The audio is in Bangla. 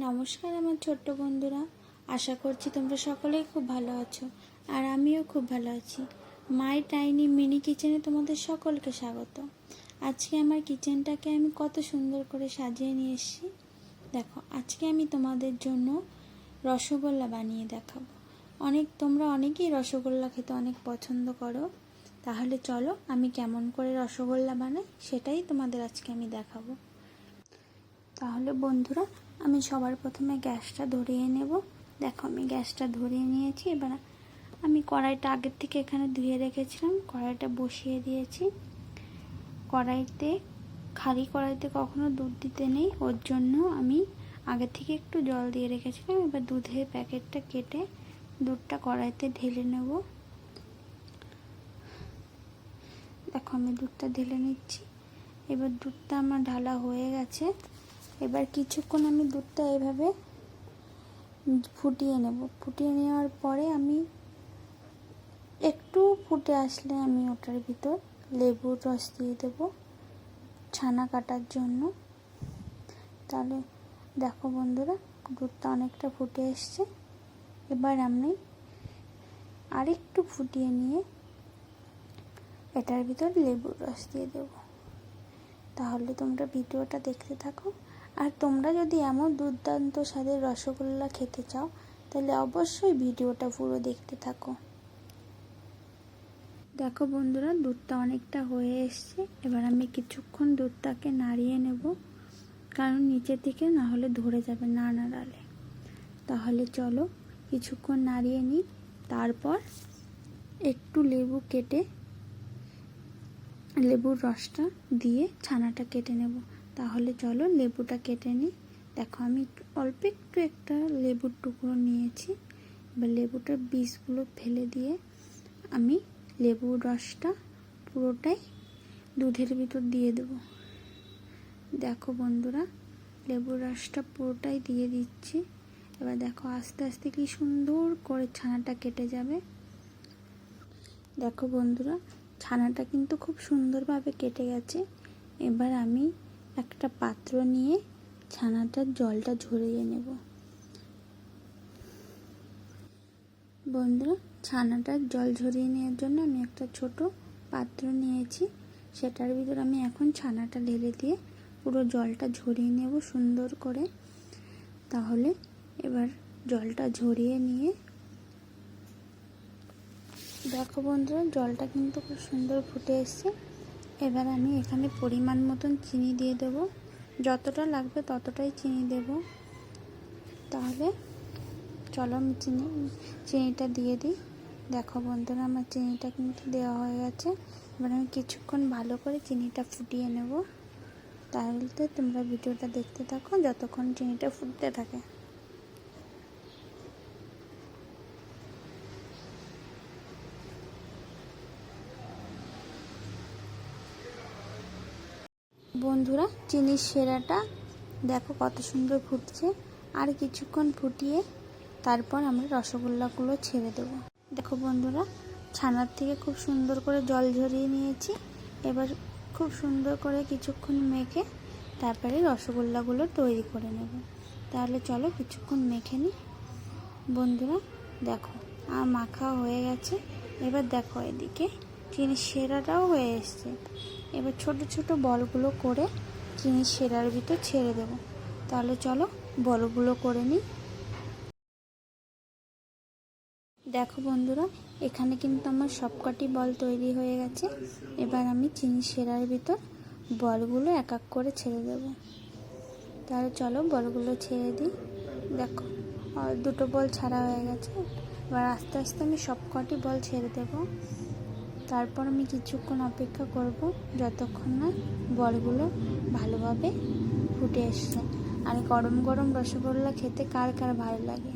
নমস্কার আমার ছোট্ট বন্ধুরা, আশা করছি তোমরা সকলেই খুব ভালো আছো আর আমিও খুব ভালো আছি। মাই টাইনি মিনি কিচেনে তোমাদের সকলকে স্বাগত। আজকে আমার কিচেনটাকে আমি কত সুন্দর করে সাজিয়ে নিয়ে এসেছি। দেখো, আজকে আমি তোমাদের জন্য রসগোল্লা বানিয়ে দেখাবো। তোমরা অনেকেই রসগোল্লা খেতে অনেক পছন্দ করো। তাহলে চলো আমি কেমন করে রসগোল্লা বানাই সেটাই তোমাদের আজকে আমি দেখাবো। তাহলে বন্ধুরা, আমি সবার প্রথমে গ্যাসটা ধরিয়ে নেব। দেখো, আমি গ্যাসটা ধরিয়ে নিয়েছি। এবার আমি কড়াইটা আগের থেকে এখানে ধুয়ে রেখেছিলাম, কড়াইটা বসিয়ে দিয়েছি। খালি কড়াইতে কখনো দুধ দিতে নেই, ওর জন্য আমি আগে থেকে একটু জল দিয়ে রেখেছিলাম। এবার দুধের প্যাকেটটা কেটে দুধটা কড়াইতে ঢেলে নেব। দেখো, আমি দুধটা ঢেলে নিচ্ছি। এবার দুধটা আমার ঢালা হয়ে গেছে। এবার কিছুক্ষণ আমি দুধটা এভাবে ফুটিয়ে নেব। ফুটিয়ে নেওয়ার পরে আমি একটু ফুটে আসলে আমি ওটার ভিতর লেবুর রস দিয়ে দেব ছানা কাটার জন্য। তাহলে দেখো বন্ধুরা, দুধটা অনেকটা ফুটে এসছে। এবার আমি আরেকটু ফুটিয়ে নিয়ে এটার ভিতর লেবুর রস দিয়ে দেব। তাহলে তোমরা ভিডিওটা দেখতে থাকো। আর তোমরা যদি এমন দুর্দান্ত স্বাদের রসগোল্লা খেতে চাও তাহলে অবশ্যই ভিডিওটা পুরো দেখতে থাকো। দেখো বন্ধুরা, দুধটা অনেকটা হয়ে এসছে। এবার আমি কিছুক্ষণ দুধটাকে নাড়িয়ে নেব, কারণ নিচের দিকে না হলে ধরে যাবে না নাড়ালে। তাহলে চলো কিছুক্ষণ নাড়িয়ে নিই। তারপর একটু লেবু কেটে লেবুর রসটা দিয়ে ছানাটা কেটে নেব। তাহলে চলো লেবুটা কেটে নিই। দেখো, আমি অল্প একটু একটা লেবুর টুকরো নিয়েছি। এবার লেবুটার বীজগুলো ফেলে দিয়ে আমি লেবুর রসটা পুরোটাই দুধের ভিতর দিয়ে দেব। দেখো বন্ধুরা, লেবুর রসটা পুরোটাই দিয়ে দিচ্ছি। এবার দেখো আস্তে আস্তে কি সুন্দর করে ছানাটা কেটে যাবে। দেখো বন্ধুরা, ছানাটা কিন্তু খুব সুন্দরভাবে কেটে গেছে। এবার আমি একটা পাত্র নিয়ে ছানাটার জলটা ঝরিয়ে নেব। বন্ধুরা, ছানাটার জল ঝরিয়ে নেওয়ার জন্য আমি একটা ছোট পাত্র নিয়েছি। সেটার ভিতর আমি এখন ছানাটা ঢেলে দিয়ে পুরো জলটা ঝরিয়ে নেব সুন্দর করে। তাহলে এবার জলটা ঝরিয়ে নিয়ে দেখো বন্ধুরা, জলটা কিন্তু খুব সুন্দর ফুটে এসছে। এবার আমি এখানে পরিমাণ মতন চিনি দিয়ে দেব। যতটা লাগবে ততটাই চিনি দেব। তাহলে চলো আমি চিনিটা দিয়ে দিই। দেখো বন্ধুরা, আমার চিনিটা কিন্তু দেওয়া হয়ে গেছে। এবার আমি কিছুক্ষণ ভালো করে চিনিটা ফুটিয়ে নেব। তাহলে তোমরা ভিডিওটা দেখতে থাকো যতক্ষণ চিনিটা ফুটতে থাকে। বন্ধুরা, চিনির সেরাটা দেখো কত সুন্দর ফুটছে। আর কিছুক্ষণ ফুটিয়ে তারপর আমরা রসগোল্লাগুলো ছেড়ে দেব। দেখো বন্ধুরা, ছানার থেকে খুব সুন্দর করে জল ঝরিয়ে নিয়েছি। এবার খুব সুন্দর করে কিছুক্ষণ মেখে তারপরে রসগোল্লাগুলো তৈরি করে নেব। তাহলে চলো কিছুক্ষণ মেখে নিই। বন্ধুরা দেখো, আর মাখা হয়ে গেছে। এবার দেখো এদিকে চিনির সেরাটাও হয়ে এসছে। এবার ছোট ছোট বলগুলো করে চিনির সেরার ভিতর ছেড়ে দেব। তাহলে চলো বলগুলো করে নিই। দেখো বন্ধুরা, এখানে কিন্তু আমার সবকটি বল তৈরি হয়ে গেছে। এবার আমি চিনির সেরার ভিতর বলগুলো এক এক করে ছেড়ে দেব। তাহলে চলো বলগুলো ছেড়ে দিই। দেখো, দুটো বল ছাড়া হয়ে গেছে। এবার আস্তে আস্তে আমি সবকটি বল ছেড়ে দেব। তারপর আমি কিছুক্ষণ অপেক্ষা করব যতক্ষণ না বলগুলো ভালোভাবে ফুটে এসছে। আর গরম গরম রসগোল্লা খেতে কার কার ভালো লাগে।